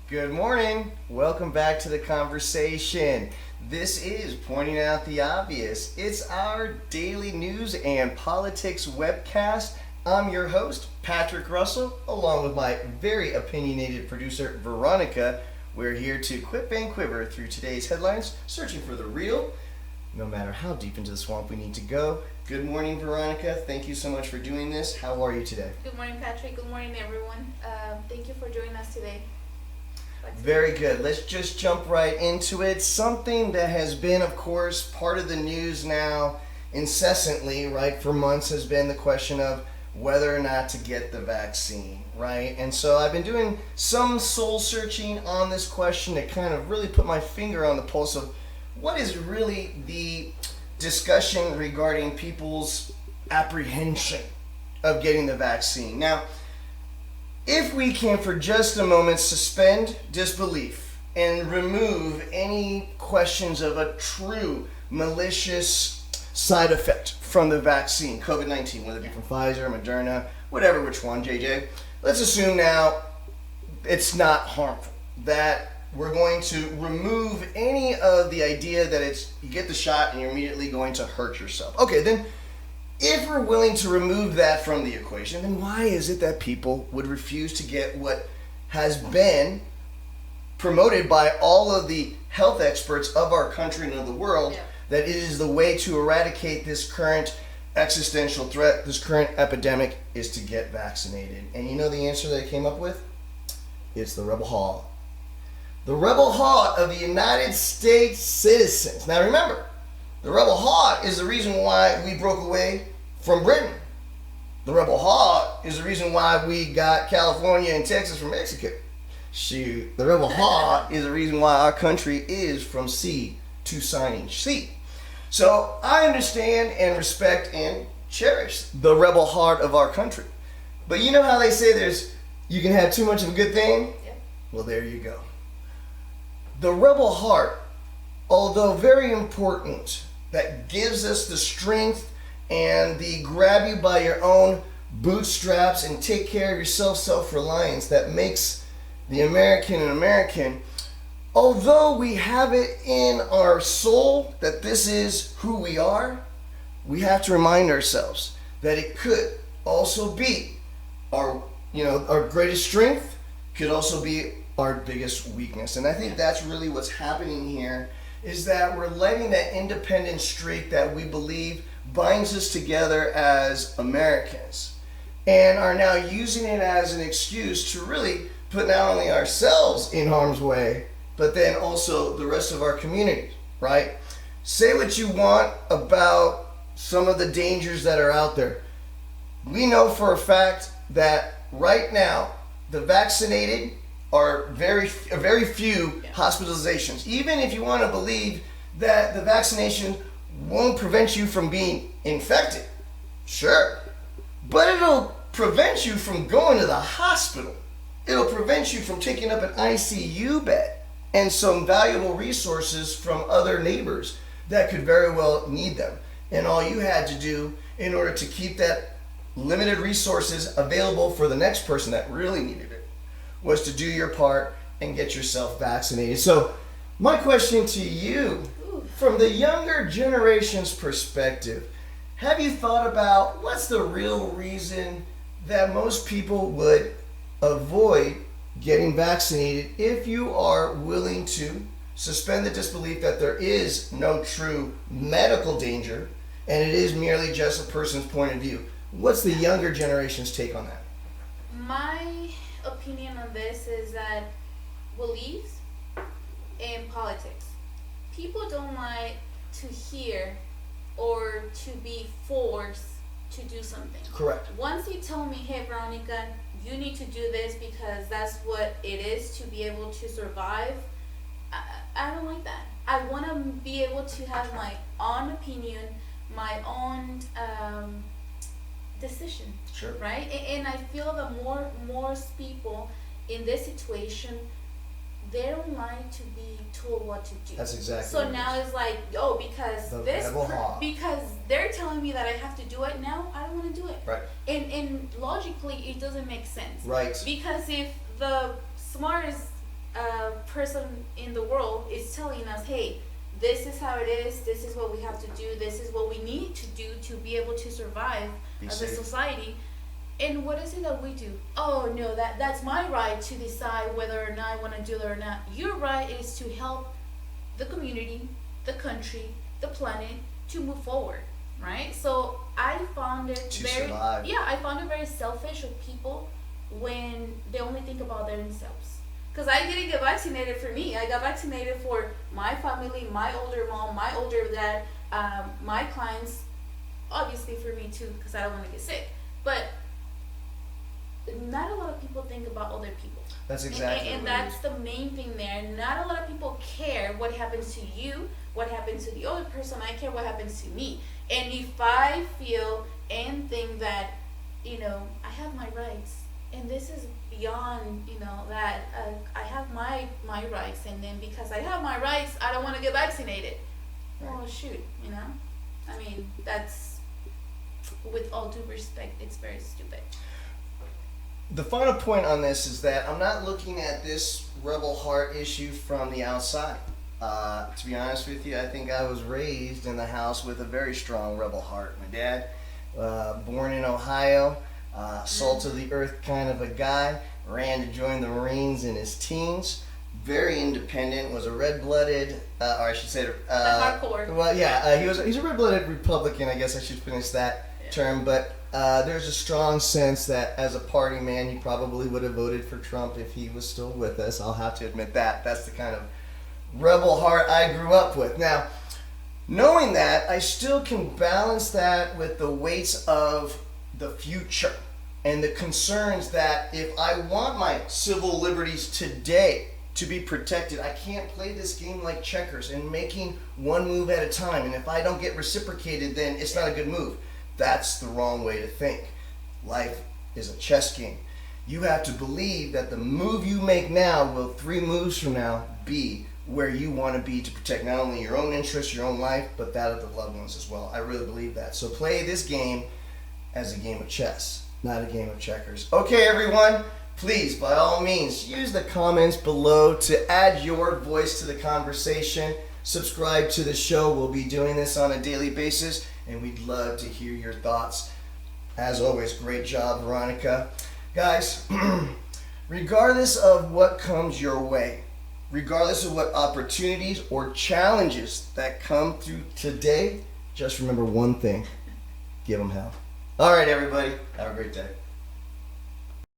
Good morning. Welcome back to the conversation. This is Pointing Out the Obvious. It's our daily news and politics webcast. I'm your host, Patrick Russell, along with my very opinionated producer, Veronica. We're here to quip and quiver through today's headlines, searching for the real, no matter how deep into the swamp we need to go. Good morning, Veronica. Thank you so much for doing this. How are you today? Good morning, Patrick. Good morning, everyone. Thank you for joining us today. Very good. Let's just jump right into it. Something that has been, of course, part of the news now incessantly, right, for months has been the question of whether or not to get the vaccine, right? And so I've been doing some soul searching on this question to kind of really put my finger on the pulse of what is really the discussion regarding people's apprehension of getting the vaccine. Now, if we can for just a moment suspend disbelief and remove any questions of a true malicious side effect from the vaccine, COVID-19, whether it be from Pfizer, Moderna, whatever, which one, JJ, let's assume now it's not harmful, that we're going to remove any of the idea that it's you get the shot and you're immediately going to hurt yourself. Okay, then if we're willing to remove that from the equation, then why is it that people would refuse to get what has been promoted by all of the health experts of our country and of the world, that it is the way to eradicate this current existential threat, this current epidemic, is to get vaccinated? And you know the answer they came up with? It's the rebel heart. The rebel heart of the United States citizens. Now remember, the rebel heart is the reason why we broke away from Britain. The rebel heart is the reason why we got California and Texas from Mexico. Shoot, the rebel heart is the reason why our country is from sea to signing sea. So I understand and respect and cherish the rebel heart of our country. But you know how they say you can have too much of a good thing? Yeah. Well, there you go. The rebel heart, although very important, that gives us the strength and the grab you by your own bootstraps and take care of yourself self-reliance that makes the American an American, although we have it in our soul that this is who we are, we have to remind ourselves that it could also be our greatest strength, could also be our biggest weakness. And I think that's really what's happening here, is that we're letting that independent streak that we believe binds us together as Americans, and are now using it as an excuse to really put not only ourselves in harm's way, but then also the rest of our community, right? Say what you want about some of the dangers that are out there. We know for a fact that right now the vaccinated are very few hospitalizations. Even if you want to believe that the vaccination won't prevent you from being infected, sure, but it'll prevent you from going to the hospital. It'll prevent you from taking up an ICU bed and some valuable resources from other neighbors that could very well need them. And all you had to do in order to keep that limited resources available for the next person that really needed it was to do your part and get yourself vaccinated. So my question to you, from the younger generation's perspective, have you thought about what's the real reason that most people would avoid getting vaccinated if you are willing to suspend the disbelief that there is no true medical danger and it is merely just a person's point of view? What's the younger generation's take on that? My opinion on this is that beliefs and politics. People don't like to hear or to be forced to do something. Correct. Once you tell me, hey Veronica, you need to do this because that's what it is to be able to survive, I don't like that. I want to be able to have my own opinion, my own decision. Sure. Right? And I feel that more people in this situation, they don't like to be told what to do. That's exactly So what now it is. it's like, because The this rebel heart. because they're telling me that I have to do it now, I don't want to do it. Right. And logically, it doesn't make sense. Right. Because if the smartest person in the world is telling us, hey, this is how it is, this is what we have to do, this is what we need to do to be able to survive as a society. And what is it that we do? Oh no, that's my right to decide whether or not I want to do it or not. Your right is to help the community, the country, the planet to move forward, right? So I found it survive. I found it very selfish of people when they only think about themselves. Because I didn't get vaccinated for me. I got vaccinated for my family, my older mom, my older dad, my clients, obviously for me too, because I don't want to get sick. But not a lot of people think about other people. That's exactly and that's the main thing there. Not a lot of people care what happens to you, what happens to the other person. I care what happens to me. And if I feel and think that, I have my rights, and this is beyond, that I have my rights, and then because I have my rights, I don't want to get vaccinated. Right. Well, shoot, I mean, that's, with all due respect, it's very stupid. The final point on this is that I'm not looking at this rebel heart issue from the outside. To be honest with you, I think I was raised in the house with a very strong rebel heart. My dad, born in Ohio, salt of the earth kind of a guy, ran to join the Marines in his teens, very independent, was a red-blooded, or I should say, hardcore. Well, yeah, he's a red-blooded Republican, I guess I should finish that term, but there's a strong sense that as a party man, you probably would have voted for Trump if he was still with us. I'll have to admit that. That's the kind of rebel heart I grew up with. Now, knowing that, I still can balance that with the weights of the future and the concerns that if I want my civil liberties today to be protected, I can't play this game like checkers and making one move at a time. And if I don't get reciprocated, then it's not a good move. That's the wrong way to think. Life is a chess game. You have to believe that the move you make now will 3 moves from now be where you want to be to protect not only your own interests, your own life, but that of the loved ones as well. I really believe that. So play this game as a game of chess, not a game of checkers. Okay, everyone, please, by all means, use the comments below to add your voice to the conversation. Subscribe to the show. We'll be doing this on a daily basis, and we'd love to hear your thoughts. As always, great job, Veronica. Guys, regardless of what comes your way, regardless of what opportunities or challenges that come through today, just remember one thing: give them hell. All right, everybody, have a great day.